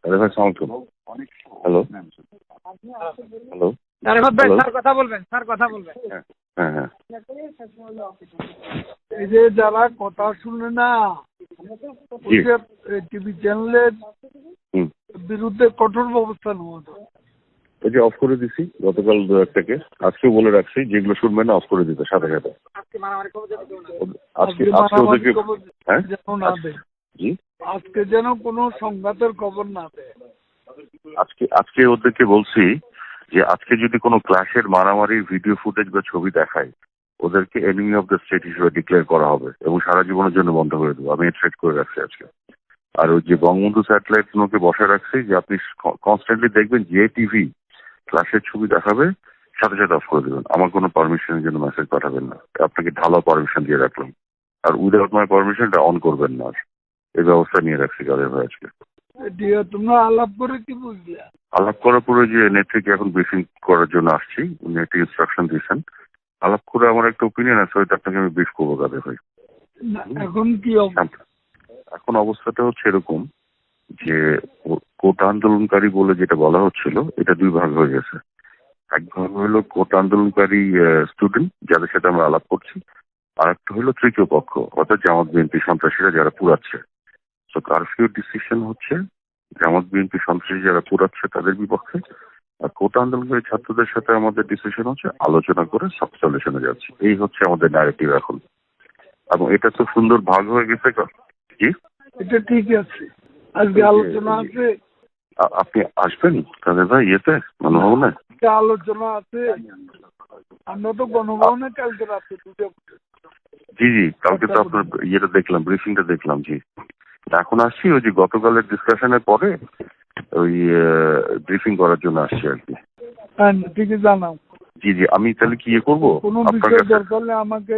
আরে ভাই সালাম আলাইকুম। হ্যালো হ্যালো আরেফাত ভাই, হ্যালো। স্যার কথা বলবেন, স্যার কথা বলবেন। হ্যাঁ হ্যাঁ এই যে যারা কথা শুনে না, জি। টিভি চ্যানেলের হুম। বিরুদ্ধে কঠোর ব্যবস্থা নেওয়া দরকার। এই যে অফ করে দিছি গতকাল 2-1টাকে, আজকেও বলে রাখছি যেগুলো শুনবেন না অফ করে দিতে সাথে সাথে। আজকে মারামারি করবো যদি কেউ না করে। আজকে আজকে আজকে মারামারি ওদেরকে খবর হ্যাঁ যেন না দেয়, জি আজকে যেন কোনো সংঘাতের খবর না দেয়। আজকে ওদেরকে বলছি যে আজকে যদি কোনো ক্লাসের মারামারির ভিডিও ফুটেজ বা ছবি দেখায় ওদেরকে এনিমি অফ দ্য স্টেট হিসেবে ডিক্লেয়ার করা হবে এবং সারা জীবনের জন্য বন্ধ করে দেবো। আমি থ্রেট করে রাখছি আজকে। আর ওই যে বঙ্গবন্ধু স্যাটেলাইট গুলোকে বসে রাখছি যে আপনি কনস্ট্যান্টলি দেখবেন যে টিভি ক্লাসের ছবি দেখাবে সাথে সাথে অফ করে দেবেন। আমার কোনো পারমিশনের জন্য মেসেজ পাঠাবেন না। আপনাকে ঢালাও পারমিশন দিয়ে রাখলাম। আর উইদাউট মাই পারমিশনটা অন করবেন না। এই ব্যবস্থা নিয়ে রাখছি কাদের ভাই আজকে। দিয়ে তোমরা আলাপ করে কি বুঝলে? আলাপ করার পরে যে নেত্রীকে এখন ব্রিফিং করার জন্য আসছি, উনি একটা ইনস্ট্রাকশন দিয়েছেন। আলাপ করে আমার একটা ওপিনিয়ন আছে, হয়তো আপনাকে আমি ব্রিফ করবো কাদের ভাই। না, এখন কি অবস্থা? এখন অবস্থাটা হচ্ছে এরকম যে কোটা আন্দোলনকারী বলে যেটা বলা হচ্ছিল এটা দুই ভাগ হয়ে গেছে। এক ভাগ হলো কোটা আন্দোলনকারী স্টুডেন্ট যাদের সাথে আমরা আলাপ করছি, আর একটা হলো তৃতীয় পক্ষ অর্থাৎ জামাত বিএনপি সন্ত্রাসীরা যারা পুরাচ্ছে। তো কারফিউ ডিসিশন হচ্ছে জামাত বিএনপি সন্ত্রাসী যারা পুরাচ্ছে তাদের বিপক্ষে, আর কোটা আন্দোলনকারী ছাত্রদের সাথে আমাদের ডিসিশন হচ্ছে আলোচনা করে সব সলিউশনে যাচ্ছে। এই হচ্ছে আমাদের ন্যারেটিভ এখন, এবং এটা তো সুন্দর ভাগ হয়ে গেছে। জি এটা ঠিক আছে, আজকে আলোচনা আছে। আপনি আসবেন কাদের ভাই ইয়েতে গণভবনে? আলোচনা আছে, আমরা তো গণভবনে কালকে রাতে দুটো। জি জি, কালকে তো আপনার ইয়েটা দেখলাম, ব্রিফিংটা দেখলাম। জি, এখন আসছি ওই যে গতকালের ডিসকাশনের পরে ওই ব্রিফিং করার জন্য আসছি আর কি। হ্যাঁ ঠিক আছে, জানাও। জি জি, আমি তাহলে কি ইয়ে করবো কোনো আপনার বিষয় কাছে? দরকার হলে আমাকে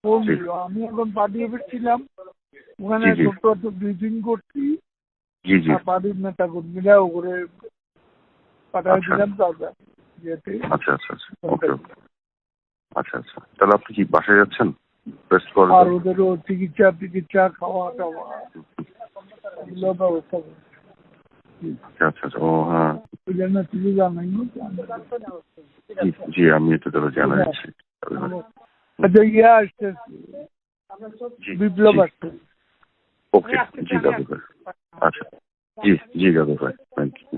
ফোন দিও। আমি এখন পার্টি অফিস ছিলাম, ওখানে জি জি ছোট্ট একটা ব্রিফিং করছি। জি জি। পার্টির নেতা কর্মীরা ওপরে পাঠাই আচ্ছা দিলাম তাদের ইয়েতে। আচ্ছা আচ্ছা আচ্ছা, ওকে ওকে। আচ্ছা আচ্ছা, তাহলে আপনি কি বাসায় যাচ্ছেন রেস্ট করার আর জন্য? ওদেরও চিকিৎসা খাওয়া টাওয়া এগুলো ব্যবস্থা করছি। আচ্ছা আচ্ছা আচ্ছা, ও হ্যাঁ। ওই জন্য তুমি জানাই জি জি, আমি এটা তাহলে জানাচ্ছি। আচ্ছা, ইয়ে আসতেছে, জি বিপ্লব জি, আসতেছে। ওকে। জি দাদু ভাই, আচ্ছা। জি জি দাদু ভাই, থ্যাংক ইউ।